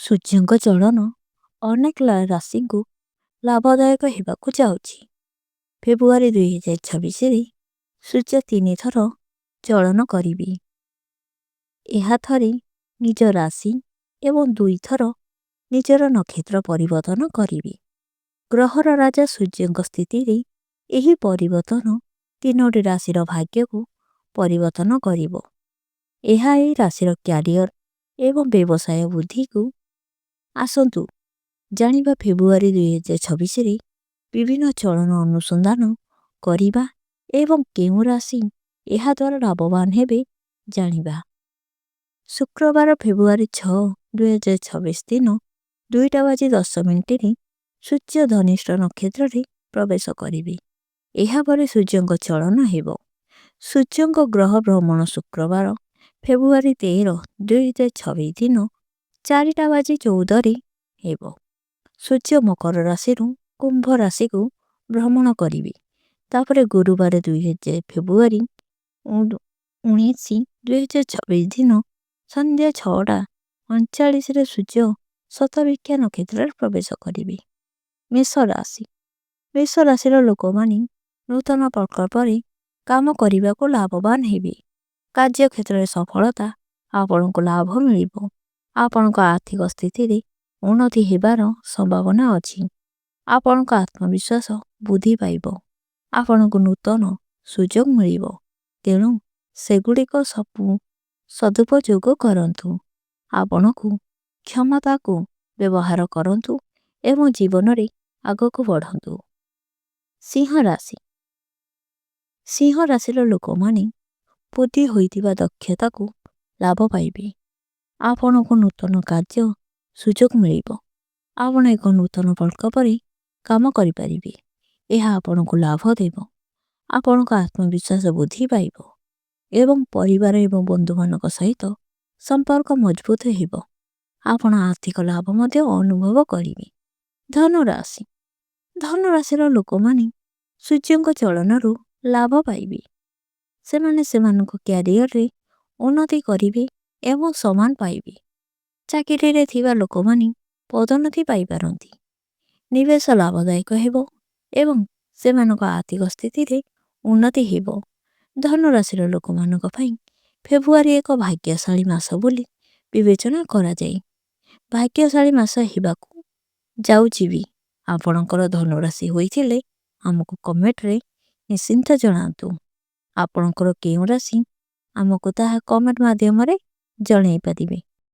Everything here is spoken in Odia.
ସୂର୍ଯ୍ୟଙ୍କ ଚଳନ ଅନେକ ରାଶିଙ୍କୁ ଲାଭଦାୟକ ହେବାକୁ ଯାଉଛି। ଫେବୃଆରୀ 2026ରେ ସୂର୍ଯ୍ୟ 3 ଥର ଚଳନ କରିବେ। ଏହା ଥରେ ନିଜ ରାଶି ଏବଂ 2 ଥର ନିଜର ନକ୍ଷତ୍ର ପରିବର୍ତ୍ତନ କରିବେ। ଗ୍ରହର ରାଜା ସୂର୍ଯ୍ୟଙ୍କ ସ୍ଥିତିରେ ଏହି ପରିବର୍ତ୍ତନ 3ଟି ରାଶିର ଭାଗ୍ୟକୁ ପରିବର୍ତ୍ତନ କରିବ। ଏହା ଏହି ରାଶିର କ୍ୟାରିୟର ଏବଂ ବ୍ୟବସାୟ ବୃଦ୍ଧିକୁ ଆସନ୍ତୁ ଜାଣିବା ଫେବୃଆରୀ 2026ରେ ବିଭିନ୍ନ ଚଳନ ଅନୁସନ୍ଧାନ କରିବା ଏବଂ କେଉଁ ରାଶି ଏହାଦ୍ୱାରା ଲାଭବାନ ହେବେ ଜାଣିବା। ଶୁକ୍ରବାର ଫେବୃଆରୀ 6, 2026 ଦିନ 2:10 ସୂର୍ଯ୍ୟ ଧନିଷ୍ଠ ନକ୍ଷତ୍ରରେ ପ୍ରବେଶ କରିବେ। ଏହାପରେ ସୂର୍ଯ୍ୟଙ୍କ ଚଳନ ହେବ। ସୂର୍ଯ୍ୟଙ୍କ ଗ୍ରହ ଭ୍ରମଣ ଶୁକ୍ରବାର ଫେବୃଆରୀ 13, 2026 ଦିନ 4:14 ହେବ। ସୂର୍ଯ୍ୟ ମକର ରାଶିରୁ କୁମ୍ଭ ରାଶିକୁ ଭ୍ରମଣ କରିବେ। ତାପରେ ଗୁରୁବାର ଫେବୃଆରୀ 19, 2026 ଦିନ ସନ୍ଧ୍ୟା 6:39 ସୂର୍ଯ୍ୟ ଶତଭିକ୍ଷା ନକ୍ଷତ୍ରରେ ପ୍ରବେଶ କରିବେ। ମେଷ ରାଶି। ମେଷ ରାଶିର ଲୋକମାନେ ନୂତନ ପ୍ରକଳ୍ପରେ କାମ କରିବାକୁ ଲାଭବାନ ହେବେ। କାର୍ଯ୍ୟକ୍ଷେତ୍ରରେ ସଫଳତା ଆପଣଙ୍କୁ ଲାଭ ମିଳିବ। ଆପଣଙ୍କ ଆର୍ଥିକ ସ୍ଥିତିରେ ଉନ୍ନତି ହେବାର ସମ୍ଭାବନା ଅଛି। ଆପଣଙ୍କ ଆତ୍ମବିଶ୍ୱାସ ବୃଦ୍ଧି ପାଇବ। ଆପଣଙ୍କୁ ନୂତନ ସୁଯୋଗ ମିଳିବ। ତେଣୁ ସେଗୁଡ଼ିକ ସବୁ ସଦୁପଯୋଗ କରନ୍ତୁ। ଆପଣଙ୍କୁ କ୍ଷମତାକୁ ବ୍ୟବହାର କରନ୍ତୁ ଏବଂ ଜୀବନରେ ଆଗକୁ ବଢ଼ନ୍ତୁ। ସିଂହ ରାଶି। ସିଂହ ରାଶିର ଲୋକମାନେ ବୃଦ୍ଧି ହୋଇଥିବା ଦକ୍ଷତାକୁ ଲାଭ ପାଇବେ। ଆପଣଙ୍କୁ ନୂତନ କାର୍ଯ୍ୟ ସୁଯୋଗ ମିଳିବ। ଆପଣ ଏକ ନୂତନ ପ୍ରକଳ୍ପରେ କାମ କରିପାରିବେ। ଏହା ଆପଣଙ୍କୁ ଲାଭ ଦେବ। ଆପଣଙ୍କ ଆତ୍ମବିଶ୍ୱାସ ବୃଦ୍ଧି ପାଇବ ଏବଂ ପରିବାର ଏବଂ ବନ୍ଧୁମାନଙ୍କ ସହିତ ସମ୍ପର୍କ ମଜବୁତ ହେବ। ଆପଣ ଆର୍ଥିକ ଲାଭ ମଧ୍ୟ ଅନୁଭବ କରିବେ। ଧନୁରାଶି। ଧନୁରାଶିର ଲୋକମାନେ ସୂର୍ଯ୍ୟଙ୍କ ଚଳନରୁ ଲାଭ ପାଇବେ। ସେମାନେ ସେମାନଙ୍କ କ୍ୟାରିୟରରେ ଉନ୍ନତି କରିବେ ଏବଂ ସମ୍ମାନ ପାଇବେ। ଚାକିରିରେ ଥିବା ଲୋକମାନେ ପଦୋନ୍ନତି ପାଇପାରନ୍ତି। ନିବେଶ ଲାଭଦାୟକ ହେବ ଏବଂ ସେମାନଙ୍କ ଆର୍ଥିକ ସ୍ଥିତିରେ ଉନ୍ନତି ହେବ। ଧନୁରାଶିର ଲୋକମାନଙ୍କ ପାଇଁ ଫେବୃଆରୀ ଏକ ଭାଗ୍ୟଶାଳୀ ମାସ ବୋଲି ବିବେଚନା କରାଯାଏ। ଭାଗ୍ୟଶାଳୀ ମାସ ହେବାକୁ ଯାଉଛି ବି। ଆପଣଙ୍କର ଧନୁରାଶି ହୋଇଥିଲେ ଆମକୁ କମେଣ୍ଟରେ ନିଶ୍ଚିନ୍ତ ଜଣାନ୍ତୁ। ଆପଣଙ୍କର କେଉଁ ରାଶି ଆମକୁ ତାହା କମେଣ୍ଟ ମାଧ୍ୟମରେ ଜଣାଇ ପାରିବେ।